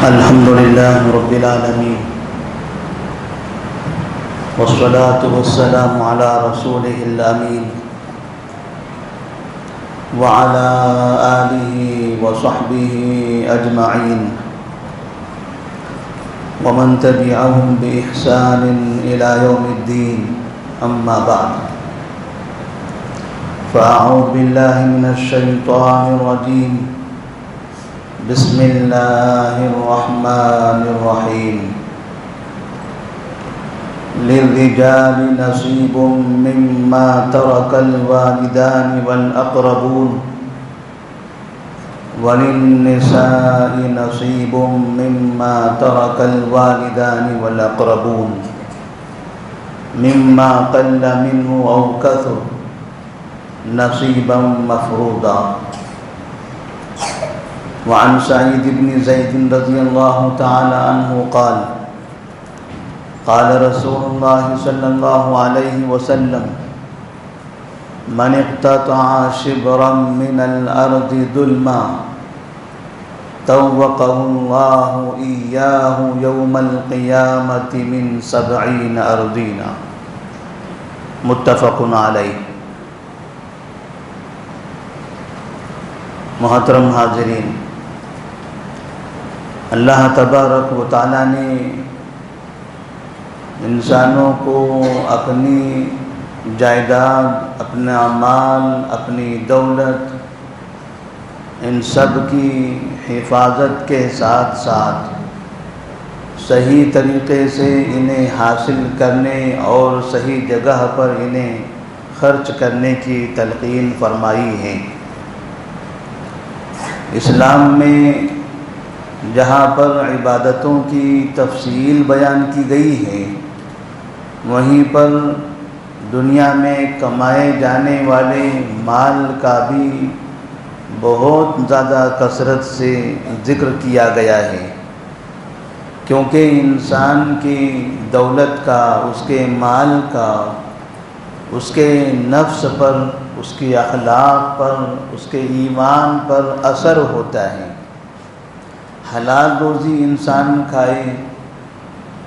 الحمد لله رب العالمين والصلاة والسلام على رسوله الأمين وعلى آله وصحبه أجمعين ومن تبعهم بإحسان إلى يوم الدين أما بعد فأعوذ بالله من الشيطان الرجيم بسم الله الرحمن الرحيم للرجال نصيب مما ترك الوالدان والأقربون وللنساء نصيب مما ترك الوالدان والأقربون مما قل منه أو كثر نصيبا مفروضا. وعن سعيد بن زيد رضي الله تعالى عنه قال قال رسول الله صلى الله عليه وسلم من اقتطع شبرا من الأرض ظلما طوقه الله إياه يوم القيامة من 70 أرضين. متفق علیہ. محترم حاضرین، اللہ تبارک و تعالیٰ نے انسانوں کو اپنی جائیداد، اپنا مال، اپنی دولت، ان سب کی حفاظت کے ساتھ ساتھ صحیح طریقے سے انہیں حاصل کرنے اور صحیح جگہ پر انہیں خرچ کرنے کی تلقین فرمائی ہے. اسلام میں جہاں پر عبادتوں کی تفصیل بیان کی گئی ہے، وہیں پر دنیا میں کمائے جانے والے مال کا بھی بہت زیادہ کثرت سے ذکر کیا گیا ہے، کیونکہ انسان کی دولت کا، اس کے مال کا، اس کے نفس پر، اس کے اخلاق پر، اس کے ایمان پر اثر ہوتا ہے. حلال روزی انسان کھائے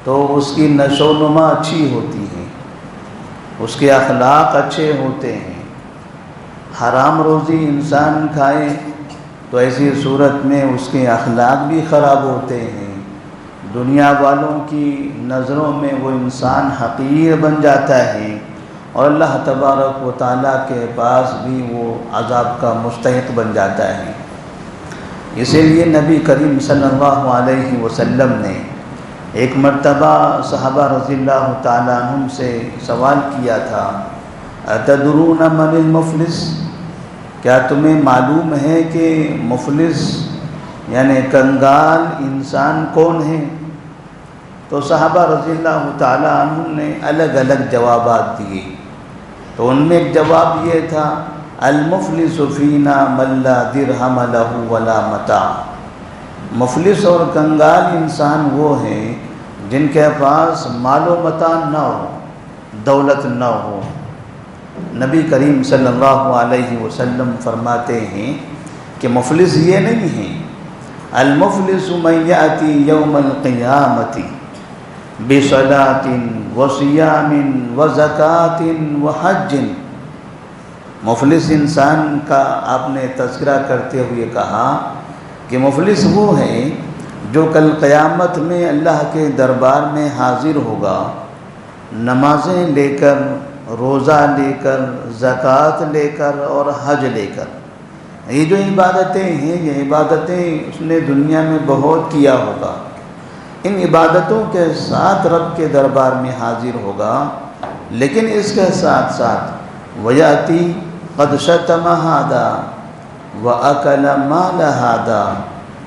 تو اس کی نشو و نما اچھی ہوتی ہے، اس کے اخلاق اچھے ہوتے ہیں. حرام روزی انسان کھائے تو ایسی صورت میں اس کے اخلاق بھی خراب ہوتے ہیں. دنیا والوں کی نظروں میں وہ انسان حقیر بن جاتا ہے اور اللہ تبارک و تعالیٰ کے پاس بھی وہ عذاب کا مستحق بن جاتا ہے. اسی لیے نبی کریم صلی اللہ علیہ وسلم نے ایک مرتبہ صحابہ رضی اللہ تعالیٰ عنہم سے سوال کیا تھا، اتدرون من المفلس؟ کیا تمہیں معلوم ہے کہ مفلس یعنی کنگال انسان کون ہے؟ تو صحابہ رضی اللہ تعالیٰ عنہم نے الگ الگ جوابات دیے. تو ان میں ایک جواب یہ تھا، المفلس فینا من لا درہم لہ ولا متاع. مفلس اور کنگال انسان وہ ہیں جن کے پاس مال و متاع نہ ہو، دولت نہ ہو. نبی کریم صلی اللہ علیہ وسلم فرماتے ہیں کہ مفلس یہ نہیں ہے، المفلس من یأتی یوم القیامۃ بصلاۃ وصیام وزکاۃ وحج. مفلس انسان کا آپ نے تذکرہ کرتے ہوئے کہا کہ مفلس وہ ہے جو کل قیامت میں اللہ کے دربار میں حاضر ہوگا، نمازیں لے کر، روزہ لے کر، زکوٰۃ لے کر اور حج لے کر. یہ جو عبادتیں ہیں، یہ عبادتیں اس نے دنیا میں بہت کیا ہوگا. ان عبادتوں کے ساتھ رب کے دربار میں حاضر ہوگا، لیکن اس کے ساتھ ساتھ وَيَأْتِي قَدْ شَتَمَ هَذَا وَأَكَلَ مَالَ هَذَا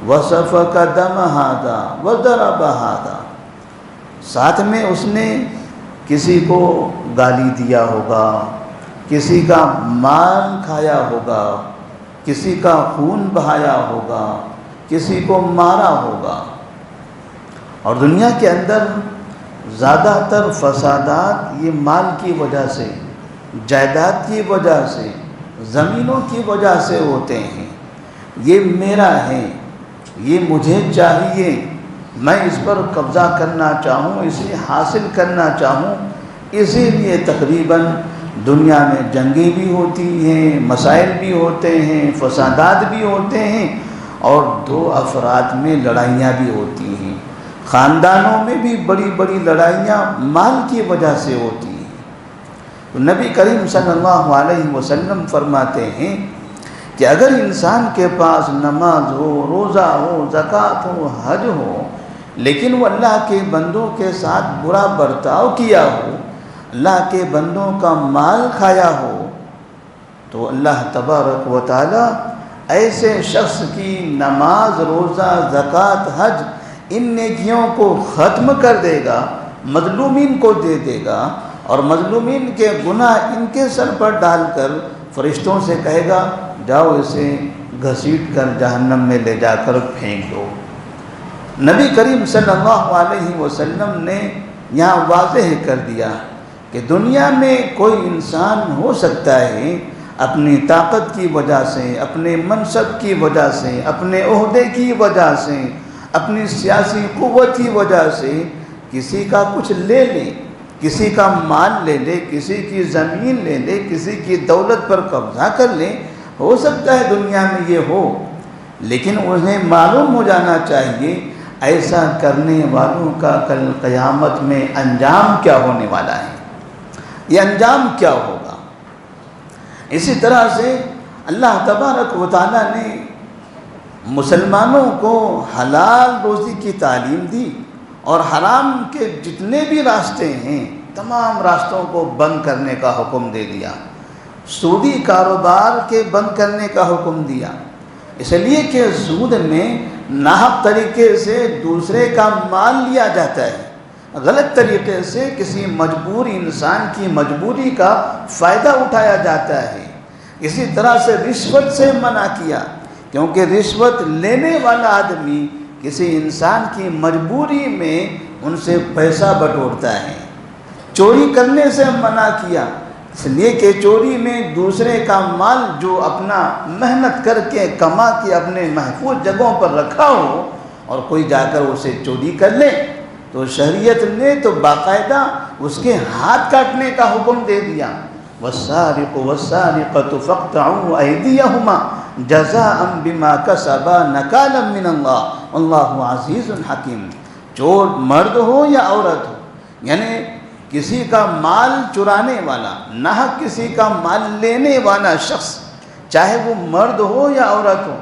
وَسَفَكَ دَمَ هَذَا وَضَرَبَ هَذَا. ساتھ میں اس نے کسی کو گالی دیا ہوگا، کسی کا مال کھایا ہوگا، کسی کا خون بہایا ہوگا، کسی کو مارا ہوگا. اور دنیا کے اندر زیادہ تر فسادات یہ مال کی وجہ سے، جائیداد کی وجہ سے، زمینوں کی وجہ سے ہوتے ہیں. یہ میرا ہے، یہ مجھے چاہیے، میں اس پر قبضہ کرنا چاہوں، اسے حاصل کرنا چاہوں، اسی لیے تقریباً دنیا میں جنگیں بھی ہوتی ہیں، مسائل بھی ہوتے ہیں، فسادات بھی ہوتے ہیں، اور دو افراد میں لڑائیاں بھی ہوتی ہیں۔ خاندانوں میں بھی بڑی بڑی لڑائیاں مال کی وجہ سے ہوتی ہیں۔ تو نبی کریم صلی اللہ علیہ وسلم فرماتے ہیں کہ اگر انسان کے پاس نماز ہو، روزہ ہو، زکوٰۃ ہو، حج ہو، لیکن وہ اللہ کے بندوں کے ساتھ برا برتاؤ کیا ہو، اللہ کے بندوں کا مال کھایا ہو، تو اللہ تبارک و تعالی ایسے شخص کی نماز، روزہ، زکوٰۃ، حج ان نیکیوں کو ختم کر دے گا، مظلومین کو دے دے گا، اور مظلومین کے گناہ ان کے سر پر ڈال کر فرشتوں سے کہے گا جاؤ اسے گھسیٹ کر جہنم میں لے جا کر پھینک دو۔ نبی کریم صلی اللہ علیہ وسلم نے یہاں واضح کر دیا کہ دنیا میں کوئی انسان ہو سکتا ہے اپنی طاقت کی وجہ سے، اپنے منصب کی وجہ سے، اپنے عہدے کی وجہ سے، اپنی سیاسی قوت کی وجہ سے کسی کا کچھ لے لے، کسی کا مال لے لے، کسی کی زمین لے لے، کسی کی دولت پر قبضہ کر لے۔ ہو سکتا ہے دنیا میں یہ ہو، لیکن انہیں معلوم ہو جانا چاہیے ایسا کرنے والوں کا کل قیامت میں انجام کیا ہونے والا ہے، یہ انجام کیا ہوگا۔ اسی طرح سے اللہ تبارک و تعالیٰ نے مسلمانوں کو حلال روزی کی تعلیم دی، اور حرام کے جتنے بھی راستے ہیں تمام راستوں کو بند کرنے کا حکم دے دیا، سودی کاروبار کے بند کرنے کا حکم دیا، اس لیے کہ سود میں ناحق طریقے سے دوسرے کا مال لیا جاتا ہے، غلط طریقے سے کسی مجبور انسان کی مجبوری کا فائدہ اٹھایا جاتا ہے۔ اسی طرح سے رشوت سے منع کیا، کیونکہ رشوت لینے والا آدمی کسی انسان کی مجبوری میں ان سے پیسہ بٹورتا ہے۔ چوری کرنے سے منع کیا، اس لیے کہ چوری میں دوسرے کا مال جو اپنا محنت کر کے کما کے اپنے محفوظ جگہوں پر رکھا ہو اور کوئی جا کر اسے چوری کر لے، تو شریعت نے تو باقاعدہ اس کے ہاتھ کاٹنے کا حکم دے دیا۔ والسارق والسارقة فاقطعوا أيديهما جزاء بما كسبا نكالا من الله والله عزيز حكيم۔ چور مرد ہو یا عورت ہو، یعنی کسی کا مال چرانے والا، ناحق کسی کا مال لینے والا شخص، چاہے وہ مرد ہو یا عورت ہو،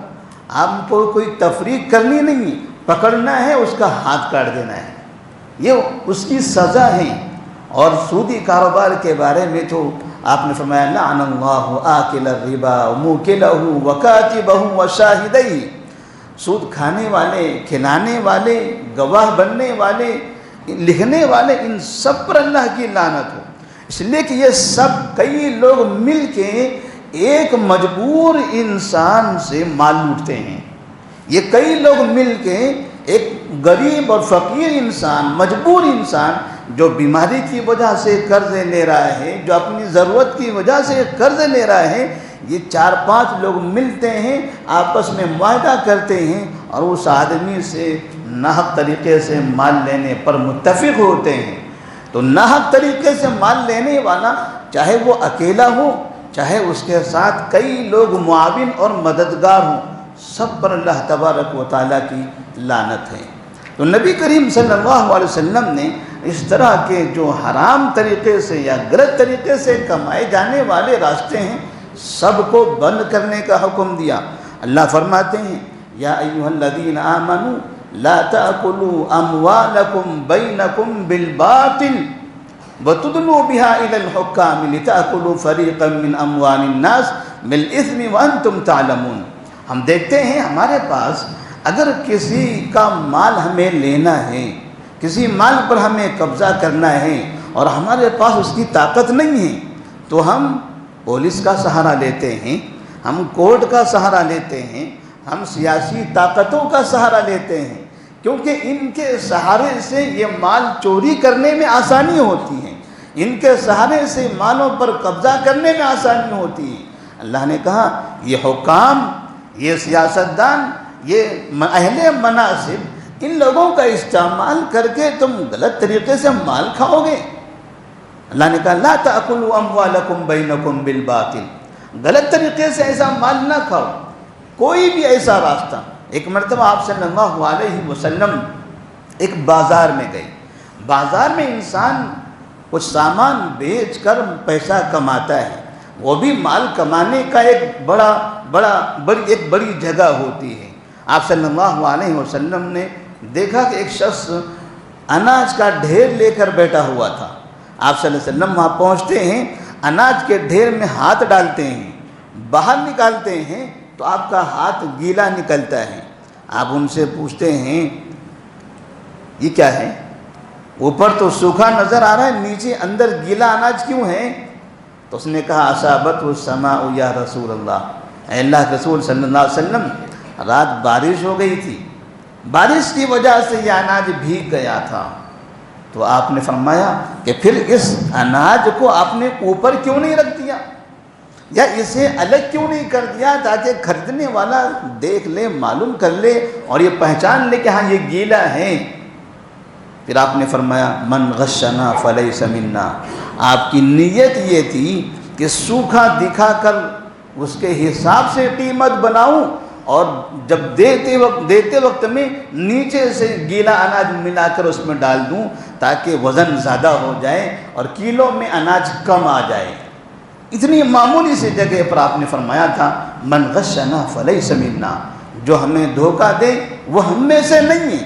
آپ کو کوئی تفریق کرنی نہیں، پکڑنا ہے، اس کا ہاتھ کاٹ دینا ہے، یہ اس کی سزا ہے۔ اور سودی کاروبار کے بارے میں تو آپ نے فرمایا لعن اللہ آکل الربا موکلہ وکاتبہ وشاہدیہ، سود کھانے والے، کھلانے والے، گواہ بننے والے، لکھنے والے، ان سب پر اللہ کی لعنت ہو، اس لیے کہ یہ سب کئی لوگ مل کے ایک مجبور انسان سے مال لوٹتے ہیں۔ یہ کئی لوگ مل کے ایک غریب اور فقیر انسان، مجبور انسان جو بیماری کی وجہ سے قرض لے رہا ہے، جو اپنی ضرورت کی وجہ سے قرض لے رہا ہے، یہ 4-5 لوگ ملتے ہیں، آپس میں معاہدہ کرتے ہیں اور اس آدمی سے ناحق طریقے سے مال لینے پر متفق ہوتے ہیں۔ تو ناحق طریقے سے مال لینے والا چاہے وہ اکیلا ہو، چاہے اس کے ساتھ کئی لوگ معاون اور مددگار ہوں، سب پر اللہ تبارک و تعالیٰ کی لعنت ہے۔ تو نبی کریم صلی اللہ علیہ وسلم نے اس طرح کے جو حرام طریقے سے یا غلط طریقے سے کمائے جانے والے راستے ہیں سب کو بند کرنے کا حکم دیا۔ اللہ فرماتے ہیں یا ایھا الذین آمنوا لا تأکلوا اموالکم بینکم بالباطل وتدلوا بها الى الحکام لتأکلوا فریقا من اموال الناس بالاثم وانتم تعلمون۔ ہم دیکھتے ہیں ہمارے پاس اگر کسی کا مال ہمیں لینا ہے، کسی مال پر ہمیں قبضہ کرنا ہے اور ہمارے پاس اس کی طاقت نہیں ہے، تو ہم پولیس کا سہارا لیتے ہیں، ہم کورٹ کا سہارا لیتے ہیں، ہم سیاسی طاقتوں کا سہارا لیتے ہیں، کیونکہ ان کے سہارے سے یہ مال چوری کرنے میں آسانی ہوتی ہے، ان کے سہارے سے مالوں پر قبضہ کرنے میں آسانی ہوتی ہے۔ اللہ نے کہا یہ حکام، یہ سیاستدان یہ اہل مناصب، ان لوگوں کا استعمال کر کے تم غلط طریقے سے مال کھاؤ گے۔ اللہ نے کہا لا تأکلوا اموالکم بینکم بالباطل، غلط طریقے سے ایسا مال نہ کھاؤ، کوئی بھی ایسا راستہ۔ ایک مرتبہ آپ صلی اللہ علیہ وسلم ایک بازار میں گئے، بازار میں انسان کچھ سامان بیچ کر پیسہ کماتا ہے، وہ بھی مال کمانے کا ایک بڑی جگہ ہوتی ہے۔ آپ صلی اللہ علیہ وسلم نے دیکھا کہ ایک شخص اناج کا ڈھیر لے کر بیٹھا ہوا تھا۔ آپ صلی اللہ علیہ وسلم وہاں پہنچتے ہیں، اناج کے ڈھیر میں ہاتھ ڈالتے ہیں، باہر نکالتے ہیں تو آپ کا ہاتھ گیلا نکلتا ہے۔ آپ ان سے پوچھتے ہیں یہ کیا ہے؟ اوپر تو سوکھا نظر آ رہا ہے، نیچے اندر گیلا اناج کیوں ہے؟ تو اس نے کہا اصابت السماء یا رسول اللہ، اے اللہ کے رسول صلی اللہ علیہ وسلم، رات بارش ہو گئی تھی، بارش کی وجہ سے یہ اناج بھیگ گیا تھا۔ تو آپ نے فرمایا کہ پھر اس اناج کو آپ نے اوپر کیوں نہیں رکھ دیا، یا اسے الگ کیوں نہیں کر دیا تاکہ خریدنے والا دیکھ لے، معلوم کر لے اور یہ پہچان لے کہ ہاں یہ گیلا ہے۔ پھر آپ نے فرمایا من غشنا فلیس منا، آپ کی نیت یہ تھی کہ سوکھا دکھا کر اس کے حساب سے قیمت بناؤں اور جب دیتے وقت میں نیچے سے گیلا اناج ملا کر اس میں ڈال دوں تاکہ وزن زیادہ ہو جائے اور کیلو میں اناج کم آ جائے۔ اتنی معمولی سی جگہ پر آپ نے فرمایا تھا من غشنا فلیس منا، جو ہمیں دھوکہ دے وہ ہم میں سے نہیں ہے،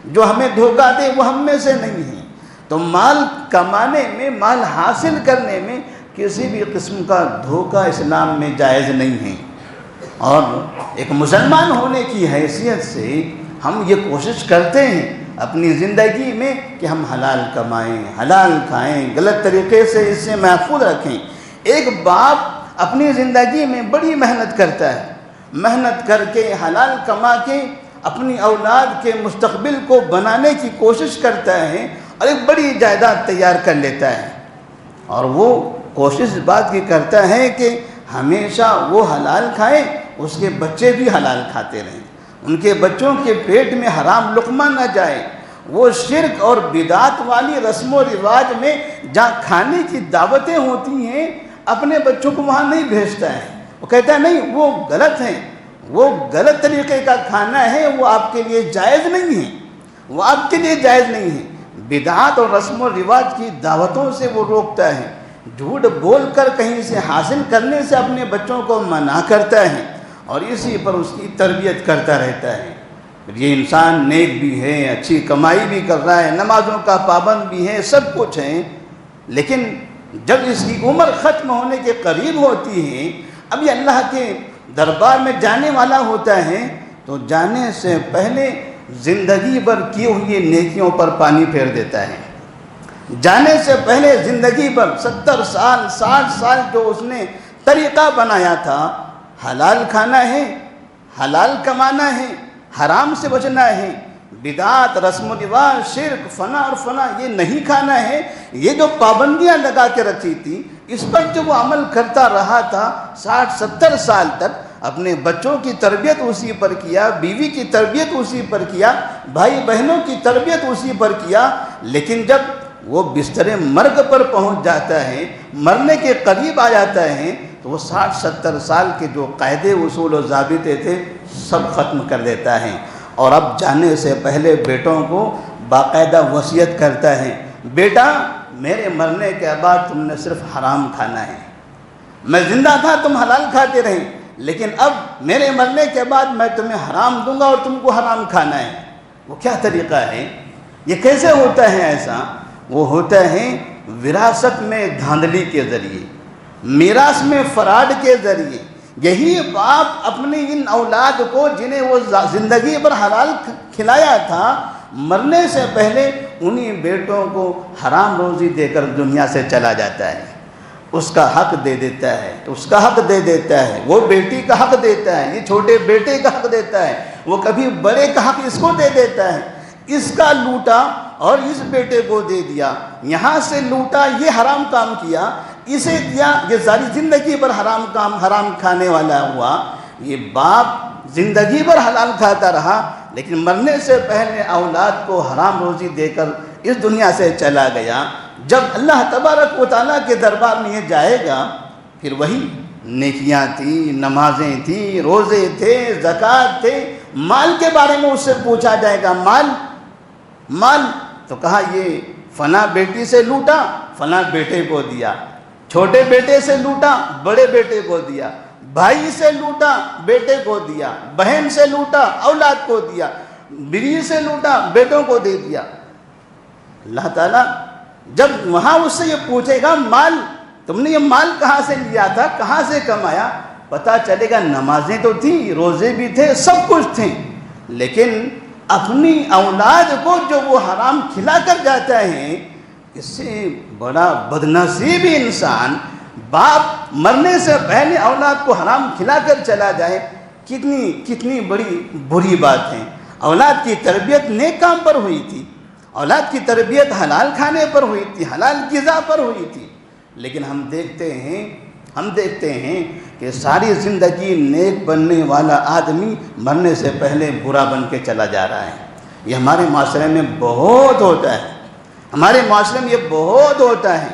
جو ہمیں دھوکہ دے وہ ہم میں سے نہیں ہے۔ تو مال کمانے میں، مال حاصل کرنے میں کسی بھی قسم کا دھوکہ اسلام میں جائز نہیں ہے۔ اور ایک مسلمان ہونے کی حیثیت سے ہم یہ کوشش کرتے ہیں اپنی زندگی میں کہ ہم حلال کمائیں، حلال کھائیں، غلط طریقے سے اس سے محفوظ رکھیں۔ ایک باپ اپنی زندگی میں بڑی محنت کرتا ہے، محنت کر کے حلال کما کے اپنی اولاد کے مستقبل کو بنانے کی کوشش کرتا ہے اور ایک بڑی جائیداد تیار کر لیتا ہے، اور وہ کوشش اس بات کی کرتا ہے کہ ہمیشہ وہ حلال کھائے، اس کے بچے بھی حلال کھاتے رہیں، ان کے بچوں کے پیٹ میں حرام لقمہ نہ جائے۔ وہ شرک اور بدعت والی رسم و رواج میں جہاں کھانے کی دعوتیں ہوتی ہیں اپنے بچوں کو وہاں نہیں بھیجتا ہے، وہ کہتا ہے نہیں وہ غلط ہیں، وہ غلط طریقے کا کھانا ہے، وہ آپ کے لیے جائز نہیں ہے، وہ آپ کے لیے جائز نہیں ہے۔ بدعات اور رسم و رواج کی دعوتوں سے وہ روکتا ہے، جھوٹ بول کر کہیں سے حاصل کرنے سے اپنے بچوں کو منع کرتا ہے اور اسی پر اس کی تربیت کرتا رہتا ہے۔ یہ انسان نیک بھی ہے، اچھی کمائی بھی کر رہا ہے، نمازوں کا پابند بھی ہے، سب کچھ ہے، لیکن جب اس کی عمر ختم ہونے کے قریب ہوتی ہے، اب یہ اللہ کے دربار میں جانے والا ہوتا ہے، تو جانے سے پہلے زندگی بھر کی ہوئی نیکیوں پر پانی پھیر دیتا ہے۔ جانے سے پہلے زندگی بھر 70 سال 60 سال جو اس نے طریقہ بنایا تھا، حلال کھانا ہے، حلال کمانا ہے، حرام سے بچنا ہے، بدعات، رسم و رواج، شرک، فنا اور فنا یہ نہیں کھانا ہے، یہ جو پابندیاں لگا کے رکھی تھی اس پر جو وہ عمل کرتا رہا تھا 60-70 سال تک، اپنے بچوں کی تربیت اسی پر کیا، بیوی کی تربیت اسی پر کیا، بھائی بہنوں کی تربیت اسی پر کیا، لیکن جب وہ بستر مرگ پر پہنچ جاتا ہے، مرنے کے قریب آ جاتا ہے، تو وہ 60-70 سال کے جو قاعدے اصول و ضابطے تھے سب ختم کر دیتا ہے، اور اب جانے سے پہلے بیٹوں کو باقاعدہ وصیت کرتا ہے، بیٹا میرے مرنے کے بعد تم نے صرف حرام کھانا ہے، میں زندہ تھا تم حلال کھاتے رہے، لیکن اب میرے مرنے کے بعد میں تمہیں حرام دوں گا اور تم کو حرام کھانا ہے۔ وہ کیا طریقہ ہے؟ یہ کیسے ہوتا ہے ایسا؟ وہ ہوتا ہے وراثت میں دھاندلی کے ذریعے، میراث میں فراڈ کے ذریعے۔ یہی باپ اپنی ان اولاد کو جنہیں وہ زندگی پر حلال کھلایا تھا، مرنے سے پہلے انہی بیٹوں کو حرام روزی دے کر دنیا سے چلا جاتا ہے، اس کا حق دے دیتا ہے، اس کا حق دے دیتا ہے، وہ بیٹی کا حق دیتا ہے، یہ چھوٹے بیٹے کا حق دیتا ہے، وہ کبھی بڑے کا حق اس کو دے دیتا ہے، اس کا لوٹا اور اس بیٹے کو دے دیا، یہاں سے لوٹا یہ حرام کام کیا، اسے دیا یہ ساری زندگی پر حرام کام حرام کھانے والا ہوا، یہ باپ زندگی بھر حلال کھاتا رہا لیکن مرنے سے پہلے اولاد کو حرام روزی دے کر اس دنیا سے چلا گیا. جب اللہ تبارک و تعالیٰ کے دربار میں یہ جائے گا پھر وہی نیکیاں تھیں، نمازیں تھیں، روزے تھے، زکوٰۃ تھے، مال کے بارے میں اس سے پوچھا جائے گا. مال تو کہا یہ فلاں بیٹی سے لوٹا، فلاں بیٹے کو دیا، چھوٹے بیٹے سے لوٹا، بڑے بیٹے کو دیا، بھائی سے لوٹا، بیٹے کو دیا، بہن سے لوٹا، اولاد کو دیا، بیوی سے لوٹا، بیٹوں کو دے دیا. اللہ تعالیٰ جب وہاں اس سے یہ پوچھے گا مال، تم نے یہ مال کہاں سے لیا تھا، کہاں سے کمایا، پتہ چلے گا نمازیں تو تھیں، روزے بھی تھے، سب کچھ تھے، لیکن اپنی اولاد کو جو وہ حرام کھلا کر جاتا ہے، اس سے بڑا بدنصیب انسان باپ مرنے سے پہلے اولاد کو حرام کھلا کر چلا جائے. کتنی بڑی بری بات ہے. اولاد کی تربیت نیک کام پر ہوئی تھی، اولاد کی تربیت حلال کھانے پر ہوئی تھی، حلال غذا پر ہوئی تھی، لیکن ہم دیکھتے ہیں کہ ساری زندگی نیک بننے والا آدمی مرنے سے پہلے برا بن کے چلا جا رہا ہے. یہ ہمارے معاشرے میں بہت ہوتا ہے، ہمارے معاشرے میں یہ بہت ہوتا ہے.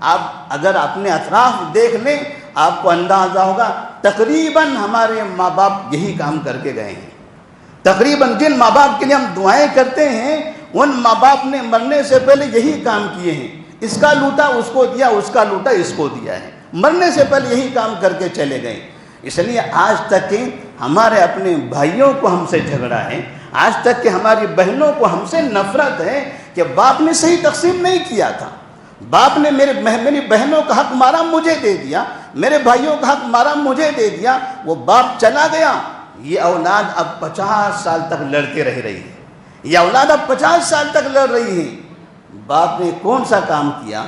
آپ اگر اپنے اطراف دیکھ لیں آپ کو اندازہ ہوگا تقریباً ہمارے ماں باپ یہی کام کر کے گئے ہیں. تقریباً جن ماں باپ کے لیے ہم دعائیں کرتے ہیں ان ماں باپ نے مرنے سے پہلے یہی کام کیے ہیں. اس کا لوٹا اس کو دیا، اس کا لوٹا اس کو دیا ہے. مرنے سے پہلے یہی کام کر کے چلے گئے. اس لیے آج تک کہ ہمارے اپنے بھائیوں کو ہم سے جھگڑا ہے، آج تک کہ ہماری بہنوں کو ہم سے نفرت ہے کہ باپ نے صحیح تقسیم نہیں کیا تھا، باپ نے میری بہنوں کا حق مارا مجھے دے دیا، میرے بھائیوں کا حق مارا مجھے دے دیا، وہ باپ چلا گیا. یہ اولاد اب 50 سال تک لڑتے رہ رہی ہے، یہ اولاد اب 50 سال تک لڑ رہی ہے. باپ نے کون سا کام کیا،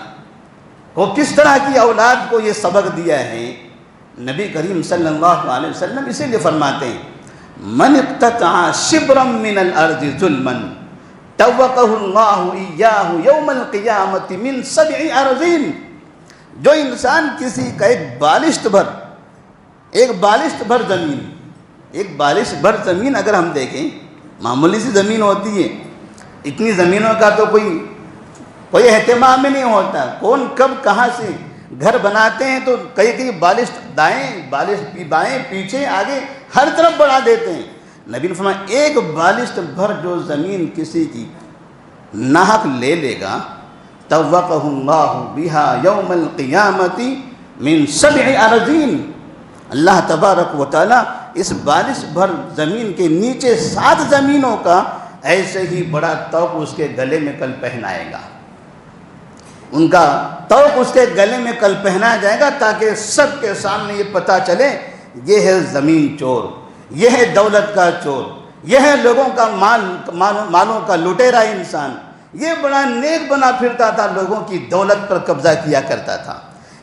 وہ کس طرح کی اولاد کو یہ سبق دیا ہے. نبی کریم صلی اللہ علیہ وسلم اسی لیے فرماتے ہیں من اقتطع شبرا من الارض ظلما توقہ اللہ ایاہ یوم القیامت من 7 ارضین. جو انسان کسی کا ایک بالشت بھر زمین اگر ہم دیکھیں، معمولی سی زمین ہوتی ہے، اتنی زمینوں کا تو کوئی اہتمام ہی نہیں ہوتا. کون کب کہاں سے گھر بناتے ہیں تو کئی بالشت دائیں، بالشت بائیں، پیچھے، آگے، ہر طرف بڑھا دیتے ہیں. نبی نے فرمایا ایک بالشت بھر جو زمین کسی کی ناحق لے لے گا توقہ اللہ بہا یوم القیامت من 7 ارضین. اللہ تبارک و تعالیٰ اس بالشت بھر زمین کے نیچے 7 زمینوں کا ایسے ہی بڑا طوق اس کے گلے میں کل پہنائے گا. ان کا طوق اس کے گلے میں کل پہنایا جائے گا تاکہ سب کے سامنے یہ پتہ چلے یہ ہے زمین چور، یہ ہے دولت کا چور، یہ ہے لوگوں کا مالوں کا لٹیرا انسان، یہ بڑا نیک بنا پھرتا تھا، لوگوں کی دولت پر قبضہ کیا کرتا تھا.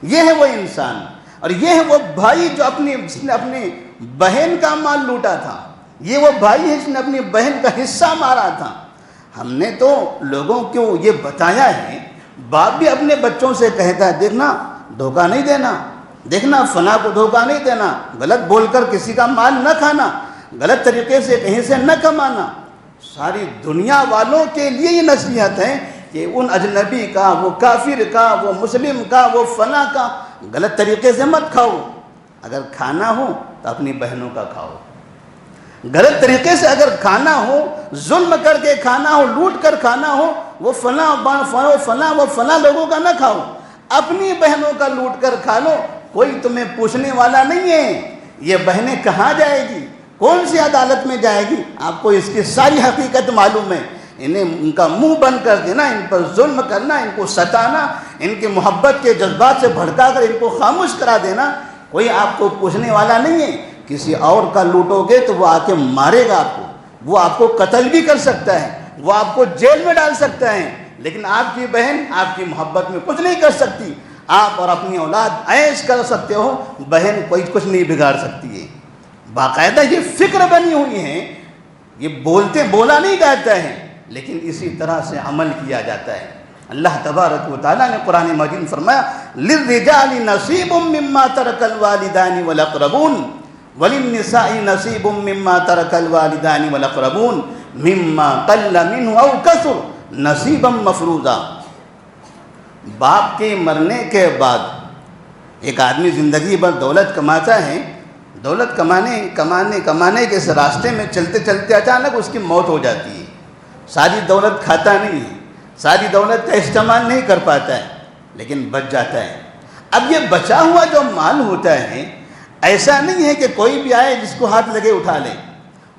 یہ ہے وہ انسان، اور یہ ہے وہ بھائی جو جس نے اپنی بہن کا مال لوٹا تھا. یہ وہ بھائی ہے جس نے اپنی بہن کا حصہ مارا تھا. ہم نے تو لوگوں کو یہ بتایا ہے. باپ بھی اپنے بچوں سے کہتا ہے دیکھنا دھوکہ نہیں دینا، دیکھنا فلاں کو دھوکہ نہیں دینا، غلط بول کر کسی کا مال نہ کھانا، غلط طریقے سے کہیں سے نہ کمانا. ساری دنیا والوں کے لیے یہ نصیحت ہے کہ ان اجنبی کا، وہ کافر کا، وہ مسلم کا، وہ فلاں کا غلط طریقے سے مت کھاؤ. اگر کھانا ہو تو اپنی بہنوں کا کھاؤ. غلط طریقے سے اگر کھانا ہو، ظلم کر کے کھانا ہو، لوٹ کر کھانا ہو، وہ فلاں لوگوں کا نہ کھاؤ، اپنی بہنوں کا لوٹ کر کھا لو. کوئی تمہیں پوچھنے والا نہیں ہے یہ بہنیں کہاں جائے گی، کون سی عدالت میں جائے گی. آپ کو اس کی ساری حقیقت معلوم ہے. ان کا منہ بند کر دینا، ان پر ظلم کرنا، ان کو ستانا، ان کے محبت کے جذبات سے بھڑکا کر ان کو خاموش کرا دینا، کوئی آپ کو پوچھنے والا نہیں ہے. کسی اور کا لوٹو گے تو وہ آ کے مارے گا آپ کو، وہ آپ کو قتل بھی کر سکتا ہے، وہ آپ کو جیل میں ڈال سکتا ہے، لیکن آپ کی بہن آپ کی محبت میں کچھ نہیں کر سکتی. آپ اور اپنی اولاد عیش کر سکتے ہو، بہن کوئی کچھ نہیں بگاڑ سکتی ہے. باقاعدہ یہ فکر بنی ہوئی ہے، یہ بولا نہیں جاتا ہے، لیکن اسی طرح سے عمل کیا جاتا ہے. اللہ تبارک و تعالیٰ نے قرآن مجید فرمایا للرجال نصیب مما ترک الوالدان والاقربون. وَلِلنِّسَاءِ نَصِيبٌ مِّمَّا تَرَكَ الْوَالِدَانِ وَالْأَقْرَبُونَ مِمَّا قَلَّ مِنْهُ أَوْ كَثُرَ نَصِيبًا مَفْرُوضًا۔ باپ کے مرنے کے بعد ایک آدمی زندگی بھر دولت کماتا ہے، دولت کمانے کے اس راستے میں چلتے چلتے اچانک اس کی موت ہو جاتی ہے۔ ساری دولت کھاتا نہیں ہے، ساری دولت کا استعمال نہیں کر پاتا ہے، لیکن بچ جاتا ہے۔ اب یہ بچا ہوا جو مال ہوتا ہے، ایسا نہیں ہے کہ کوئی بھی آئے جس کو ہاتھ لگے اٹھا لے،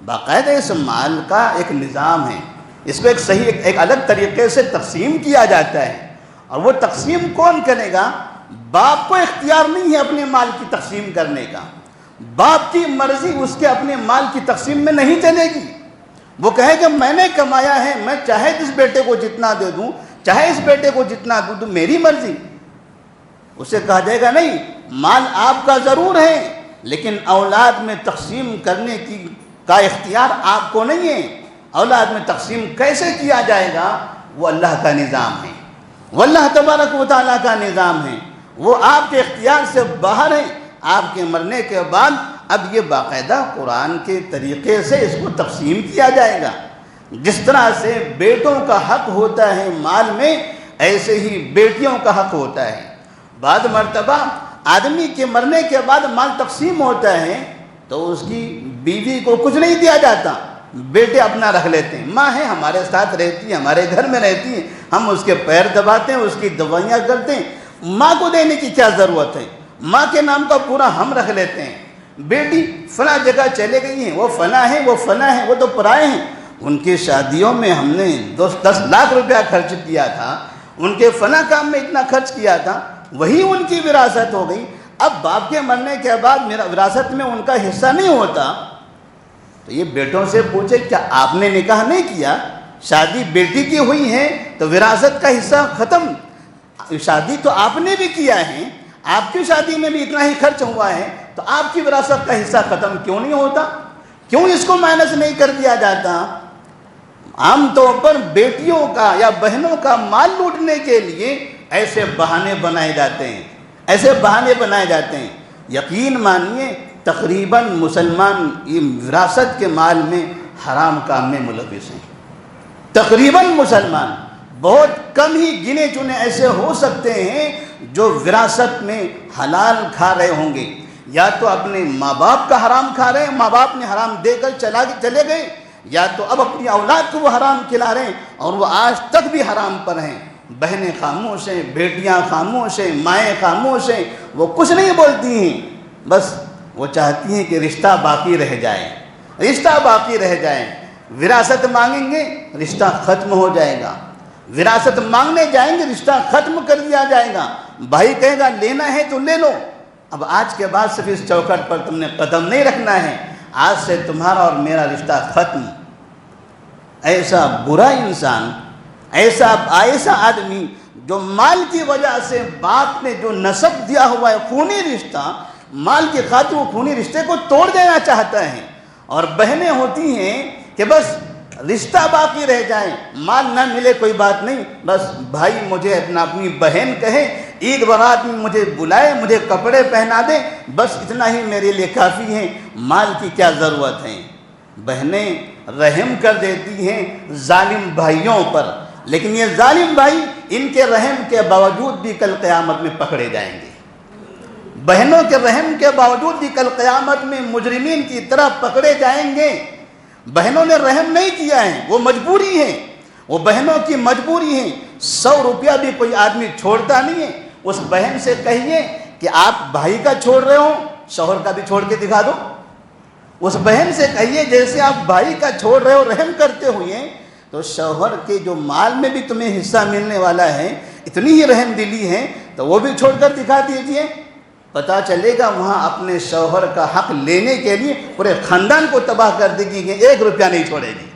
باقاعدہ اس مال کا ایک نظام ہے، اس کو ایک الگ طریقے سے تقسیم کیا جاتا ہے۔ اور وہ تقسیم کون کرے گا؟ باپ کو اختیار نہیں ہے اپنے مال کی تقسیم کرنے کا، باپ کی مرضی اس کے اپنے مال کی تقسیم میں نہیں چلے گی۔ وہ کہے کہ میں نے کمایا ہے، میں چاہے جس بیٹے کو جتنا دے دوں، چاہے اس بیٹے کو جتنا دوں، تو میری مرضی۔ اسے کہا جائے گا نہیں، مال آپ کا ضرور ہے لیکن اولاد میں تقسیم کرنے کا اختیار آپ کو نہیں ہے۔ اولاد میں تقسیم کیسے کیا جائے گا وہ اللہ کا نظام ہے، وہ اللہ تبارک و تعالیٰ کا نظام ہے، وہ آپ کے اختیار سے باہر ہے۔ آپ کے مرنے کے بعد اب یہ باقاعدہ قرآن کے طریقے سے اس کو تقسیم کیا جائے گا۔ جس طرح سے بیٹوں کا حق ہوتا ہے مال میں، ایسے ہی بیٹیوں کا حق ہوتا ہے۔ بعض مرتبہ آدمی کے مرنے کے بعد مال تقسیم ہوتا ہے تو اس کی بیوی کو کچھ نہیں دیا جاتا، بیٹے اپنا رکھ لیتے ہیں۔ ماں ہے، ہمارے ساتھ رہتی ہے، ہمارے گھر میں رہتی ہے، ہم اس کے پیر دباتے ہیں، اس کی دوائیاں کرتے ہیں، ماں کو دینے کی کیا ضرورت ہے؟ ماں کے نام کا پورا ہم رکھ لیتے ہیں۔ بیٹی فلاں جگہ چلے گئی ہیں، وہ فلاں ہیں، وہ فلاں ہیں، وہ تو پرائے ہیں، ان کی شادیوں میں ہم نے 10 لاکھ روپیہ خرچ کیا تھا، ان کے فلاں کام میں اتنا خرچ کیا تھا، وہی ان کی وراثت ہو گئی۔ اب باپ کے مرنے کے بعد میرا وراثت میں ان کا حصہ نہیں ہوتا، تو یہ بیٹوں سے پوچھے کیا آپ نے نکاح نہیں کیا؟ شادی بیٹی کی ہوئی ہے تو وراثت کا حصہ ختم، شادی تو آپ نے بھی کیا ہے، آپ کی شادی میں بھی اتنا ہی خرچ ہوا ہے، تو آپ کی وراثت کا حصہ ختم کیوں نہیں ہوتا؟ کیوں اس کو مائنس نہیں کر دیا جاتا؟ عام طور پر بیٹیوں کا یا بہنوں کا مال لوٹنے کے لیے ایسے بہانے بنائے جاتے ہیں، ایسے بہانے بنائے جاتے ہیں۔ یقین مانیے تقریباً مسلمان یہ وراثت کے مال میں حرام کام میں ملوث ہیں۔ تقریباً مسلمان، بہت کم ہی گنے چنے ایسے ہو سکتے ہیں جو وراثت میں حلال کھا رہے ہوں گے، یا تو اپنے ماں باپ کا حرام کھا رہے ہیں، ماں باپ نے حرام دے کر چلے گئے، یا تو اب اپنی اولاد کو وہ حرام کھلا رہے ہیں اور وہ آج تک بھی حرام پر ہیں۔ بہنیں خاموش ہیں، بیٹیاں خاموش ہیں، مائیں خاموش ہیں، وہ کچھ نہیں بولتی ہیں، بس وہ چاہتی ہیں کہ رشتہ باقی رہ جائے، رشتہ باقی رہ جائے۔ وراثت مانگیں گے رشتہ ختم ہو جائے گا، وراثت مانگنے جائیں گے رشتہ ختم کر دیا جائے گا۔ بھائی کہے گا لینا ہے تو لے لو، اب آج کے بعد صرف اس چوکھٹ پر تم نے قدم نہیں رکھنا ہے، آج سے تمہارا اور میرا رشتہ ختم۔ ایسا برا انسان، ایسا آدمی جو مال کی وجہ سے باپ نے جو نسب دیا ہوا ہے خونی رشتہ، مال کی خاطر وہ خونی رشتے کو توڑ دینا چاہتا ہے۔ اور بہنیں ہوتی ہیں کہ بس رشتہ باقی رہ جائے، مال نہ ملے کوئی بات نہیں، بس بھائی مجھے اپنی بہن کہے، عید برات میں مجھے بلائے، مجھے کپڑے پہنا دے، بس اتنا ہی میرے لیے کافی ہے، مال کی کیا ضرورت ہے۔ بہنیں رحم کر دیتی ہیں ظالم بھائیوں پر، لیکن یہ ظالم بھائی ان کے رحم کے باوجود بھی کل قیامت میں پکڑے جائیں گے۔ بہنوں کے رحم کے باوجود بھی کل قیامت میں مجرمین کی طرح پکڑے جائیں گے۔ بہنوں نے رحم نہیں کیا ہے، وہ مجبوری ہے، وہ بہنوں کی مجبوری ہے۔ 100 روپیہ بھی کوئی آدمی چھوڑتا نہیں ہے۔ اس بہن سے کہیے کہ آپ بھائی کا چھوڑ رہے ہو، شوہر کا بھی چھوڑ کے دکھا دو۔ اس بہن سے کہیے جیسے آپ بھائی کا چھوڑ رہے ہو رحم کرتے ہوئے، تو شوہر کے جو مال میں بھی تمہیں حصہ ملنے والا ہے، اتنی ہی رحم دلی ہے تو وہ بھی چھوڑ کر دکھا دیجئے۔ پتہ چلے گا وہاں اپنے شوہر کا حق لینے کے لیے پورے خاندان کو تباہ کر دے گی کہ 1 روپیہ نہیں چھوڑے گی۔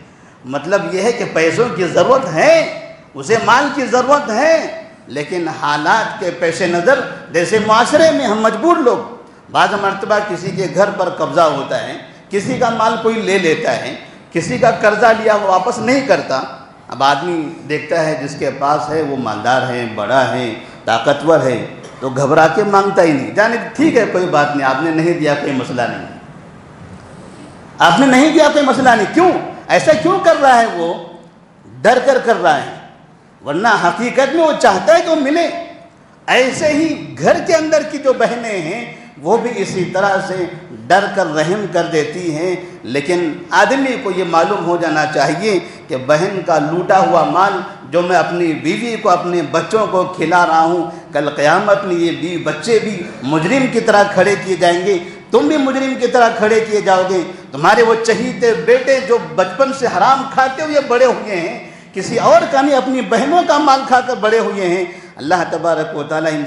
مطلب یہ ہے کہ پیسوں کی ضرورت ہے، اسے مال کی ضرورت ہے، لیکن حالات کے پیش نظر جیسے معاشرے میں ہم مجبور لوگ، بعض مرتبہ کسی کے گھر پر قبضہ ہوتا ہے، کسی کا مال کوئی لے لیتا ہے، کسی کا قرضہ لیا وہ واپس نہیں کرتا۔ اب آدمی دیکھتا ہے جس کے پاس ہے وہ مالدار ہے، بڑا ہے، طاقتور ہے، تو گھبرا کے مانگتا ہی نہیں، جانے ٹھیک ہے کوئی بات نہیں، آپ نے نہیں دیا کوئی مسئلہ نہیں۔ آپ نے نہیں دیا کوئی مسئلہ نہیں. کیوں ایسا کیوں کر رہا ہے؟ وہ ڈر کر رہا ہے، ورنہ حقیقت میں وہ چاہتا ہے کہ وہ ملے. ایسے ہی گھر کے اندر کی جو بہنیں ہیں وہ بھی اسی طرح سے ڈر کر رحم کر دیتی ہیں. لیکن آدمی کو یہ معلوم ہو جانا چاہیے کہ بہن کا لوٹا ہوا مال جو میں اپنی بیوی کو اپنے بچوں کو کھلا رہا ہوں، کل قیامت میں یہ بیوی بچے بھی مجرم کی طرح کھڑے کیے جائیں گے، تم بھی مجرم کی طرح کھڑے کیے جاؤ گے. تمہارے وہ چہیتے بیٹے جو بچپن سے حرام کھاتے ہوئے بڑے ہوئے ہیں، کسی اور کا نہیں اپنی بہنوں کا مال کھا کر بڑے ہوئے ہیں، اللہ تبارک و تعالیٰ ان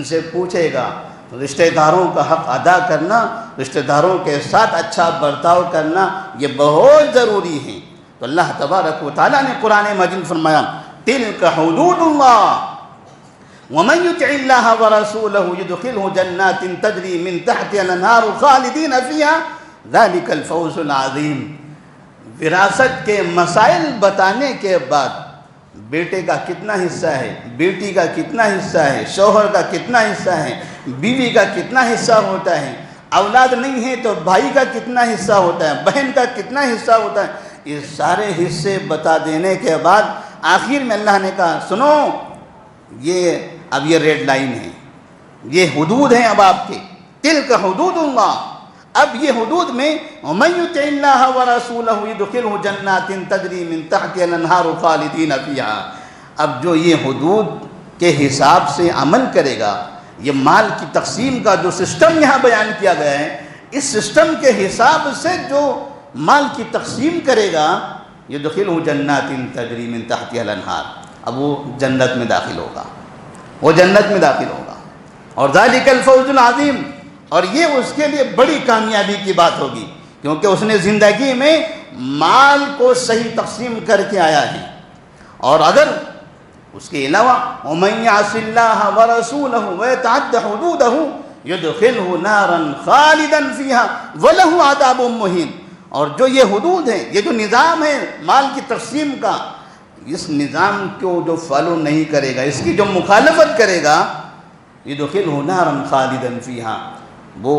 سے پوچھے گا. رشتہ داروں کا حق ادا کرنا، رشتہ داروں کے ساتھ اچھا برتاؤ کرنا یہ بہت ضروری ہے. تو اللہ تبارک و تعالیٰ نے قرآن مجید فرمایا تلک حدود اللہ ومن یطع اللہ ورسولہ یدخلہ جنات تجری من تحتہا الانہار خالدین فیہا ذلک الفوز العظیم. وراثت کے مسائل بتانے کے بعد بیٹے کا کتنا حصہ ہے، بیٹی کا کتنا حصہ ہے، شوہر کا کتنا حصہ ہے، بیوی کا کتنا حصہ ہوتا ہے، اولاد نہیں ہے تو بھائی کا کتنا حصہ ہوتا ہے، بہن کا کتنا حصہ ہوتا ہے، یہ سارے حصے بتا دینے کے بعد آخر میں اللہ نے کہا سنو، اب یہ ریڈ لائن ہے، یہ حدود ہیں اب آپ کے. تلک حدود اللہ. اب یہ حدود میں وَمَن يُطِعِ اللَّهَ وَرَسُولَهُ يُدْخِلْهُ جَنَّاتٍ تَجْرِي مِن تَحْتِهَا الْأَنْهَارُ خَالِدِينَ فِيهَا. اب جو یہ حدود کے حساب سے عمل کرے گا، یہ مال کی تقسیم کا جو سسٹم یہاں بیان کیا گیا ہے، اس سسٹم کے حساب سے جو مال کی تقسیم کرے گا يُدْخِلْهُ جَنَّاتٍ تَجْرِي مِن تَحْتِهَا الْأَنْهَارُ. اب وہ جنت میں داخل ہوگا، وہ جنت میں داخل ہوگا. اور ذَلِكَ الْفَوْزُ الْعَظِيمُ. اور یہ اس کے لیے بڑی کامیابی کی بات ہوگی، کیونکہ اس نے زندگی میں مال کو صحیح تقسیم کر کے آیا ہے. اور اگر اس کے علاوہ وَمَن يَعْصِ اللَّهَ وَرَسُولَهُ وَيَتَعَدَّ حُدُودَهُ يُدْخِلْهُ نَارًا خَالِدًا فِيهَا وَلَهُ عَذَابٌ مُّهِينٌ. اور جو یہ حدود ہیں، یہ جو نظام ہے مال کی تقسیم کا، اس نظام کو جو فالو نہیں کرے گا، اس کی جو مخالفت کرے گا، يُدْخِلْهُ نَارًا خَالِدًا فِيهَا، وہ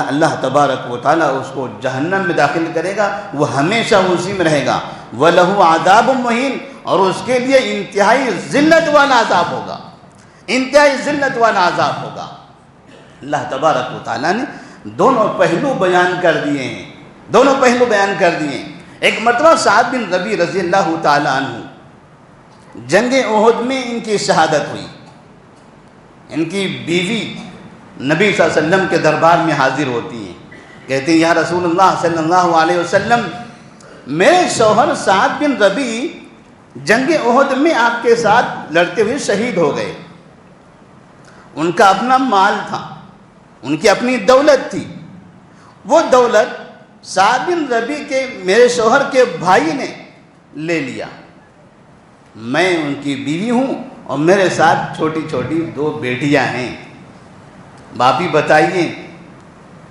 اللہ تبارک و تعالیٰ اس کو جہنم میں داخل کرے گا، وہ ہمیشہ اسی میں رہے گا. وَلَهُ عَذَابٌ مُّهِينٌ. اور اس کے لیے انتہائی ذلت والا عذاب ہوگا، انتہائی ذلت والا عذاب ہوگا. اللہ تبارک و تعالیٰ نے دونوں پہلو بیان کر دیے ہیں، دونوں پہلو بیان کر دیے ہیں. ایک مرتبہ سعد بن ربیع رضی اللہ تعالیٰ عنہ جنگ احد میں ان کی شہادت ہوئی. ان کی بیوی نبی صلی اللہ علیہ وسلم کے دربار میں حاضر ہوتی ہیں، کہتے ہیں یا رسول اللہ صلی اللہ علیہ وسلم، میرے شوہر سعد بن ربیع جنگ احد میں آپ کے ساتھ لڑتے ہوئے شہید ہو گئے. ان کا اپنا مال تھا، ان کی اپنی دولت تھی. وہ دولت سعد بن ربیع کے میرے شوہر کے بھائی نے لے لیا. میں ان کی بیوی ہوں اور میرے ساتھ چھوٹی چھوٹی 2 بیٹیاں ہیں. باپی بتائیے،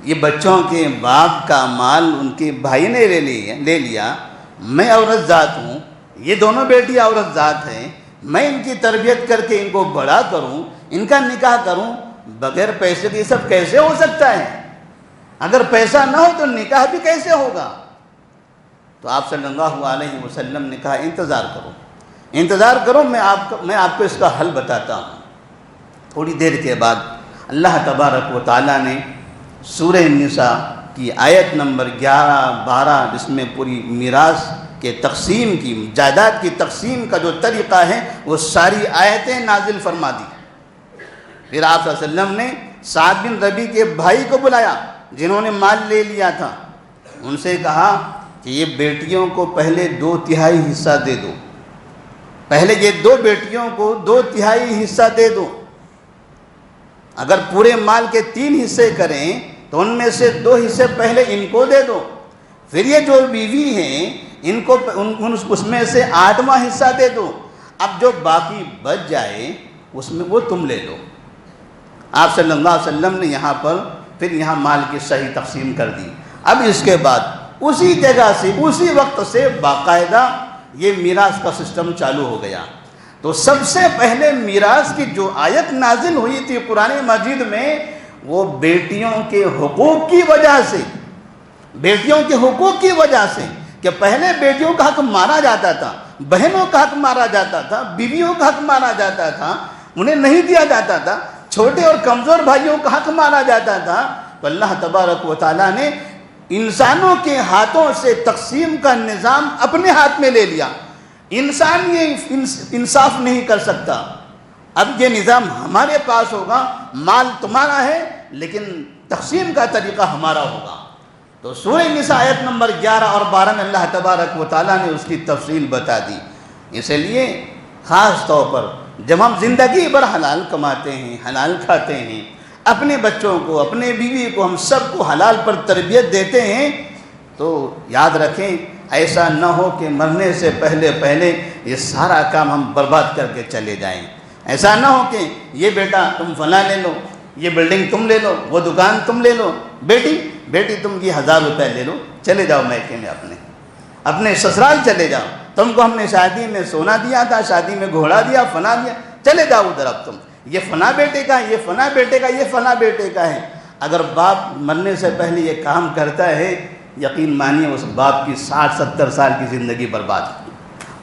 یہ بچوں کے باپ کا مال ان کے بھائی نے لے لیا. میں عورت ذات ہوں، یہ دونوں بیٹیاں عورت ذات ہیں. میں ان کی تربیت کر کے ان کو بڑا کروں، ان کا نکاح کروں، بغیر پیسے کے یہ سب کیسے ہو سکتا ہے؟ اگر پیسہ نہ ہو تو نکاح بھی کیسے ہوگا؟ تو آپ صلی اللہ علیہ وسلم نے کہا انتظار کرو، میں آپ کو اس کا حل بتاتا ہوں. تھوڑی دیر کے بعد اللہ تبارک و تعالیٰ نے سورہ النساء کی آیت نمبر 11-12 جس میں پوری میراث کے تقسیم کی، جائیداد کی تقسیم کا جو طریقہ ہے وہ ساری آیتیں نازل فرما دی. پھر آپ صلی اللہ علیہ وسلم نے سعد بن ربیع کے بھائی کو بلایا جنہوں نے مال لے لیا تھا. ان سے کہا کہ یہ بیٹیوں کو پہلے 2/3 حصہ دے دو، پہلے یہ 2 بیٹیوں کو 2/3 حصہ دے دو. اگر پورے مال کے 3 حصے کریں تو ان میں سے 2 حصے پہلے ان کو دے دو، پھر یہ جو بیوی ہیں ان کو اس میں سے 8واں حصہ دے دو. اب جو باقی بچ جائے اس میں وہ تم لے لو. آپ صلی اللہ علیہ وسلم نے یہاں مال کی صحیح تقسیم کر دی. اب اس کے بعد اسی جگہ سے اسی وقت سے باقاعدہ یہ میراث کا سسٹم چالو ہو گیا. تو سب سے پہلے میراث کی جو آیت نازل ہوئی تھی قرآن مجید میں وہ بیٹیوں کے حقوق کی وجہ سے، بیٹیوں کے حقوق کی وجہ سے کہ پہلے بیٹیوں کا حق مارا جاتا تھا، بہنوں کا حق مارا جاتا تھا، بیویوں کا حق مارا جاتا تھا، انہیں نہیں دیا جاتا تھا، چھوٹے اور کمزور بھائیوں کا حق مارا جاتا تھا، تو اللہ تبارک و تعالیٰ نے انسانوں کے ہاتھوں سے تقسیم کا نظام اپنے ہاتھ میں لے لیا۔ انسان یہ انصاف نہیں کر سکتا، اب یہ نظام ہمارے پاس ہوگا، مال تمہارا ہے لیکن تقسیم کا طریقہ ہمارا ہوگا۔ تو سورہ نساء آیت نمبر 11 اور 12 میں اللہ تبارک و تعالیٰ نے اس کی تفصیل بتا دی۔ اس لیے خاص طور پر جب ہم زندگی بھر حلال کماتے ہیں، حلال کھاتے ہیں، اپنے بچوں کو، اپنے بیوی کو، ہم سب کو حلال پر تربیت دیتے ہیں، تو یاد رکھیں ایسا نہ ہو کہ مرنے سے پہلے یہ سارا کام ہم برباد کر کے چلے جائیں۔ ایسا نہ ہو کہ یہ بیٹا تم فلاں لے لو، یہ بلڈنگ تم لے لو، وہ دکان تم لے لو، بیٹی تم یہ 1000 روپے لے لو، چلے جاؤ میکے میں، اپنے سسرال چلے جاؤ، تم کو ہم نے شادی میں سونا دیا تھا، شادی میں گھوڑا دیا، فنا دیا، چلے جاؤ ادھر، اب تم یہ فنا بیٹے کا ہے، یہ فنا بیٹے کا، یہ فنا بیٹے کا ہے۔ اگر باپ مرنے سے پہلے یہ کام کرتا ہے، یقین مانیے اس باپ کی 60-70 سال کی زندگی برباد ہوگی،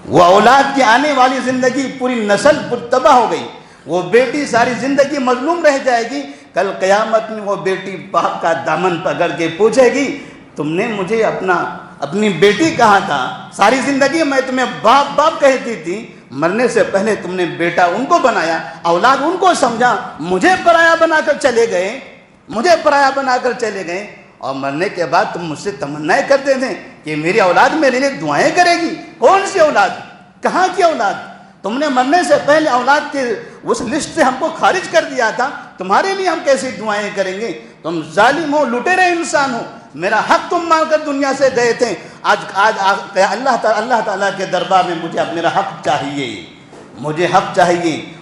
وہ اولاد کی آنے والی زندگی، پوری نسل تباہ ہو گئی، وہ بیٹی ساری زندگی مظلوم رہ جائے گی۔ کل قیامت میں وہ بیٹی باپ کا دامن پکڑ کے پوچھے گی تم نے مجھے اپنی بیٹی کہا تھا، ساری زندگی میں تمہیں باپ کہتی تھی، مرنے سے پہلے تم نے بیٹا ان کو بنایا، اولاد ان کو سمجھا، مجھے پرایا بنا کر چلے گئے، اور مرنے کے بعد تم مجھ سے تمنائیں کرتے تھے کہ میری اولاد میرے لیے دعائیں کرے گی۔ کون سی اولاد؟ کہاں کی اولاد؟ تم نے مرنے سے پہلے اولاد کے اس لسٹ سے ہم کو خارج کر دیا تھا، تمہارے لیے ہم کیسی دعائیں کریں گے؟ تم ظالم ہو، لٹیرے انسان ہو، میرا حق تم مان کر دنیا سے گئے تھے، آج اللہ تعالیٰ کے دربار میں مجھے میرا حق چاہیے۔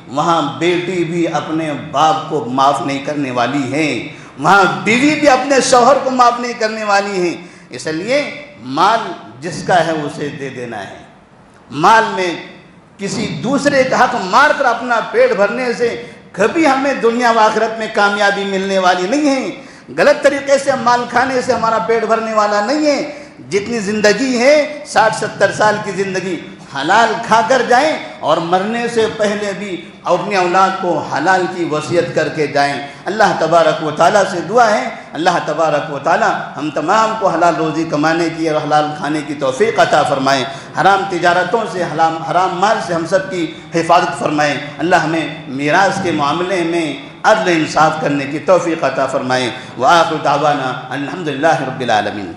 وہاں بیٹی بھی اپنے باپ کو معاف نہیں کرنے والی ہے، وہاں بیوی بھی اپنے شوہر کو معاف نہیں کرنے والی ہے۔ اس لیے مال جس کا ہے اسے دے دینا ہے۔ مال میں کسی دوسرے کا حق مار کر اپنا پیٹ بھرنے سے کبھی ہمیں دنیا و آخرت میں کامیابی ملنے والی نہیں ہے۔ غلط طریقے سے مال کھانے سے ہمارا پیٹ بھرنے والا نہیں ہے۔ جتنی زندگی ہے 60-70 سال کی زندگی حلال کھا کر جائیں، اور مرنے سے پہلے بھی اپنی اولاد کو حلال کی وصیت کر کے جائیں۔ اللہ تبارک و تعالیٰ سے دعا ہے اللہ تبارک و تعالیٰ ہم تمام کو حلال روزی کمانے کی اور حلال کھانے کی توفیق عطا فرمائیں، حرام تجارتوں سے، حرام مال سے ہم سب کی حفاظت فرمائیں۔ اللہ ہمیں میراث کے معاملے میں عدل انصاف کرنے کی توفیق عطا فرمائیں۔ وآخر دعوانا الحمدللہ رب العالمین۔